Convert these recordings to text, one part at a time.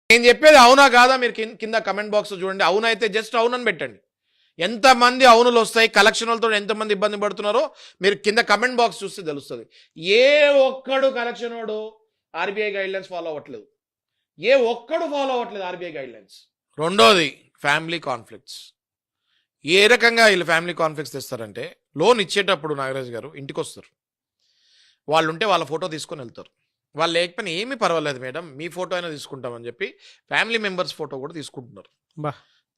నేను చెప్పేది అవునా కాదా మీరు కింద కమెంట్ బాక్స్ చూడండి. అవునైతే జస్ట్ అవునని పెట్టండి. ఎంతమంది అవునులు వస్తాయి, కలెక్షన్లతో ఎంతమంది ఇబ్బంది పడుతున్నారో మీరు కింద కమెంట్ బాక్స్ చూస్తే తెలుస్తుంది. ఏ ఒక్కడు కలెక్షన్ వాడు ఆర్బీఐ గైడ్లైన్స్ ఫాలో అవ్వట్లేదు. ఏ ఒక్కడు ఫాలో అవ్వట్లేదు ఆర్బీఐ గైడ్లైన్స్. రెండోది ఫ్యామిలీ కాన్ఫ్లిక్ట్స్. ఏ రకంగా వీళ్ళు ఫ్యామిలీ కాన్ఫ్లిక్ట్స్ తెస్తారంటే, లోన్ ఇచ్చేటప్పుడు నాగరాజు గారు ఇంటికి వస్తారు. వాళ్ళు ఉంటే వాళ్ళ ఫోటో తీసుకొని వెళ్తారు. వాళ్ళు లేకపోయినా ఏమీ పర్వాలేదు మేడం, మీ ఫోటో అయినా తీసుకుంటామని చెప్పి ఫ్యామిలీ మెంబర్స్ ఫోటో కూడా తీసుకుంటున్నారు.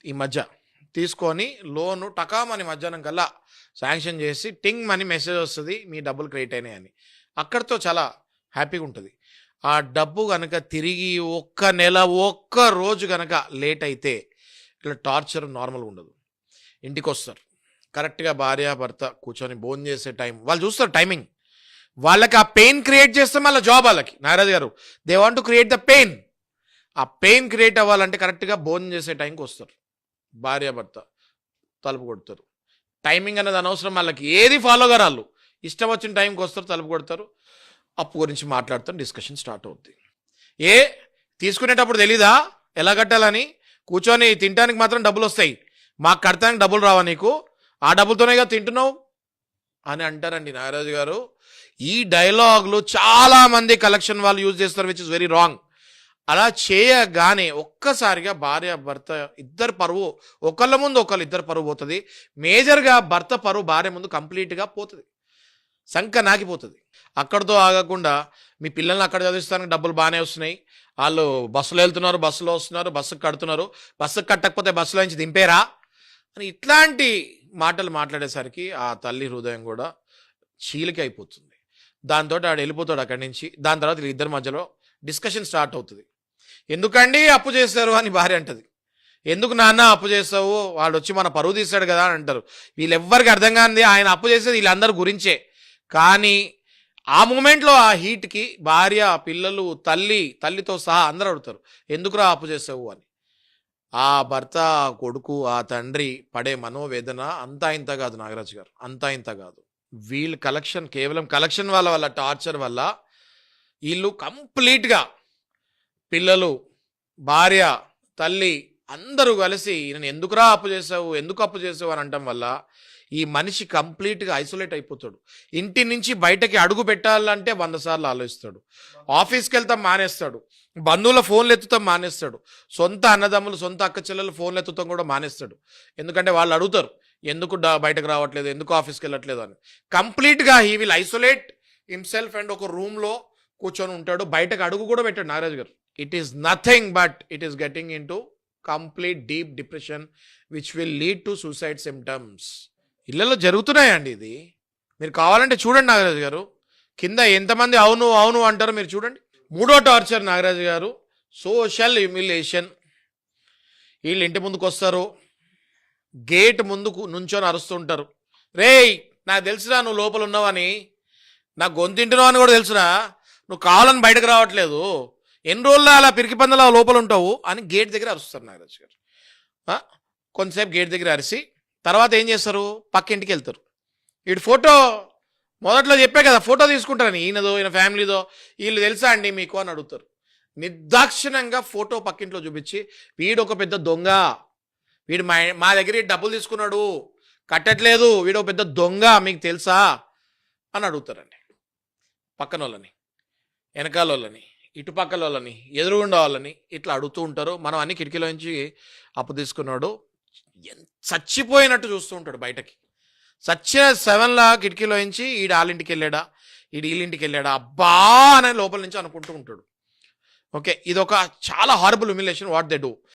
ఈ మధ్య తీసుకొని లోను టకామని మధ్యాహ్నం కల్లా శాంక్షన్ చేసి టింగ్ మనీ మెసేజ్ వస్తుంది, మీ డబ్బులు క్రెడిట్ అయినాయని. అక్కడితో చాలా హ్యాపీగా ఉంటుంది. ఆ డబ్బు కనుక తిరిగి ఒక్క నెల ఒక్క రోజు కనుక లేట్ అయితే ఇట్లా టార్చర్ నార్మల్గా ఉండదు. ఇంటికి వస్తారు, కరెక్ట్గా భార్య భర్త కూర్చొని భోజనం చేసే టైం వాళ్ళు చూస్తారు. టైమింగ్ వాళ్ళకి ఆ పెయిన్ క్రియేట్ చేస్తే మళ్ళీ జాబ్ వాళ్ళకి. నాగరాజు గారు, they want to create the pain. ఆ పెయిన్ క్రియేట్ అవ్వాలంటే కరెక్ట్గా భోజనం చేసే టైంకి వస్తారు. భార్య భర్త తలుపు కొడతారు. టైమింగ్ అనేది అనవసరం వాళ్ళకి, ఏది ఫాలో గారు ఇష్టం వచ్చిన టైంకి వస్తారు, తలుపు కొడతారు, అప్పు గురించి మాట్లాడతారు, డిస్కషన్ స్టార్ట్ అవుతుంది. తీసుకునేటప్పుడు తెలీదా ఎలా కట్టాలని? కూర్చొని తినడానికి మాత్రం డబ్బులు వస్తాయి, మాకు కడతానికి డబ్బులు రావా నీకు? ఆ డబ్బులతోనే కదా తింటున్నావు అని అంటారండి నాగరాజు గారు. ఈ డైలాగులు చాలామంది కలెక్షన్ వాళ్ళు యూజ్ చేస్తారు, విచ్ ఇస్ వెరీ రాంగ్. అలా చేయగానే ఒక్కసారిగా భార్య భర్త ఇద్దరు పరువు, ఒకళ్ళ ముందు ఒకళ్ళు ఇద్దరు పరువు పోతుంది. మేజర్గా భర్త పరువు భార్య ముందు కంప్లీట్గా పోతుంది, సంక నాకిపోతుంది. అక్కడితో ఆగకుండా మీ పిల్లల్ని అక్కడ చదివిస్తానికి డబ్బులు బాగానే వస్తున్నాయి, వాళ్ళు బస్సులో వెళ్తున్నారు, బస్సులో వస్తున్నారు, బస్సుకు కడుతున్నారు, బస్సుకు కట్టకపోతే బస్సులో నుంచి దింపేరా అని ఇట్లాంటి మాటలు మాట్లాడేసరికి ఆ తల్లి హృదయం కూడా చీలిక అయిపోతుంది. దాంతో ఆడు వెళ్ళిపోతాడు అక్కడి నుంచి. దాని తర్వాత ఇద్దరి మధ్యలో డిస్కషన్ స్టార్ట్ అవుతుంది. ఎందుకండి అప్పు చేస్తారు అని భార్య అంటది. ఎందుకు నాన్న అప్పు చేస్తావు, వాడు వచ్చి మన పరువు తీస్తాడు కదా అని అంటారు. వీళ్ళెవ్వరికి అర్థం కానిది ఆయన అప్పు చేసేది వీళ్ళందరి గురించే. కానీ ఆ మూమెంట్లో ఆ హీట్కి భార్య, పిల్లలు, తల్లితో సహా అందరూ అడుగుతారు, ఎందుకురా అప్పు చేసావు అని. ఆ భర్త, ఆ కొడుకు, ఆ తండ్రి పడే మనోవేదన అంతా ఇంత కాదు నాగరాజు గారు, అంతా ఇంత కాదు. వీళ్ళు కేవలం కలెక్షన్ వల్ల టార్చర్ వల్ల వీళ్ళు కంప్లీట్గా పిల్లలు, భార్య, తల్లి అందరూ కలిసి నేను ఎందుకురా అప్పు చేసావు, ఎందుకు అప్పు చేసావు అని అనటం వల్ల ఈ మనిషి కంప్లీట్గా ఐసోలేట్ అయిపోతాడు. ఇంటి నుంచి బయటకి అడుగు పెట్టాలంటే 100 సార్లు ఆలోచిస్తాడు. ఆఫీస్కి వెళ్తాం మానేస్తాడు, బంధువుల ఫోన్లు ఎత్తుతాం మానేస్తాడు, సొంత అన్నదమ్ములు, సొంత అక్క చెల్లెలు ఫోన్లు ఎత్తుతాం కూడా మానేస్తాడు. ఎందుకంటే వాళ్ళు అడుగుతారు, ఎందుకు బయటకు రావట్లేదు, ఎందుకు ఆఫీస్కి వెళ్ళట్లేదు అని. కంప్లీట్గా he will isolate himself and ఒక రూమ్లో కూర్చొని ఉంటాడు. బయటకు అడుగు కూడా పెట్టాడు నాగరాజు గారు. It is nothing but it is getting in to complete deep depression which will lead to suicide symptoms. ఇళ్లలో జరుగుతున్నాయండి ఇది. మీరు కావాలంటే చూడండి నాగరాజు గారు, కింద ఎంతమంది అవును అవును అంటారో మీరు చూడండి. మూడో టార్చర్ నాగరాజు గారు, సోషల్ హ్యూమిలియేషన్. వీళ్ళు ఇంటి ముందుకు వస్తారు, గేట్ ముందుకు నుంచొని అరుస్తుంటారు, రేయ్ నాకు తెలుసురా నువ్వు లోపల ఉన్నావని, నాకు గొంతింటున్నావు అని కూడా తెలుసురా, నువ్వు కావాలని బయటకు రావట్లేదు, ఎన్ని రోజుల్లో అలా పిరికి పందలా లోపల ఉంటావు అని గేట్ దగ్గర అరుస్తారు నాగరాజు గారు. కొంతసేపు గేట్ దగ్గర అరిసి తర్వాత ఏం చేస్తారు, పక్కింటికి వెళ్తారు. వీడు ఫోటో మొదట్లో చెప్పే కదా ఫోటో తీసుకుంటారని, ఈయనదో ఈయన ఫ్యామిలీదో, వీళ్ళు తెలుసా అండి మీకు అని అడుగుతారు. నిర్దాక్షిణంగా ఫోటో పక్కింట్లో చూపించి, వీడు ఒక పెద్ద దొంగ, వీడు మా దగ్గర డబ్బులు తీసుకున్నాడు, కట్టట్లేదు, వీడు ఒక పెద్ద దొంగ, మీకు తెలుసా అని అడుగుతారండి. పక్కన వాళ్ళని, వెనకాల వాళ్ళని, ఇటుపక్కల వాళ్ళని, ఎదురుగుండా వాళ్ళని ఇట్లా అడుగుతూ ఉంటారు. మనం అన్ని కిటికీలో నుంచి అప్పు తీసుకున్నాడు చచ్చిపోయినట్టు చూస్తూ ఉంటాడు బయటకి. చచ్చిన 7లా కిటికీలో నుంచి ఈడు వాళ్ళింటికి వెళ్ళాడా, వీళ్ళింటికి వెళ్ళాడా, అబ్బా అని లోపల నుంచి అనుకుంటూ ఉంటాడు. ఓకే, ఇది ఒక చాలా horrible humiliation what they do.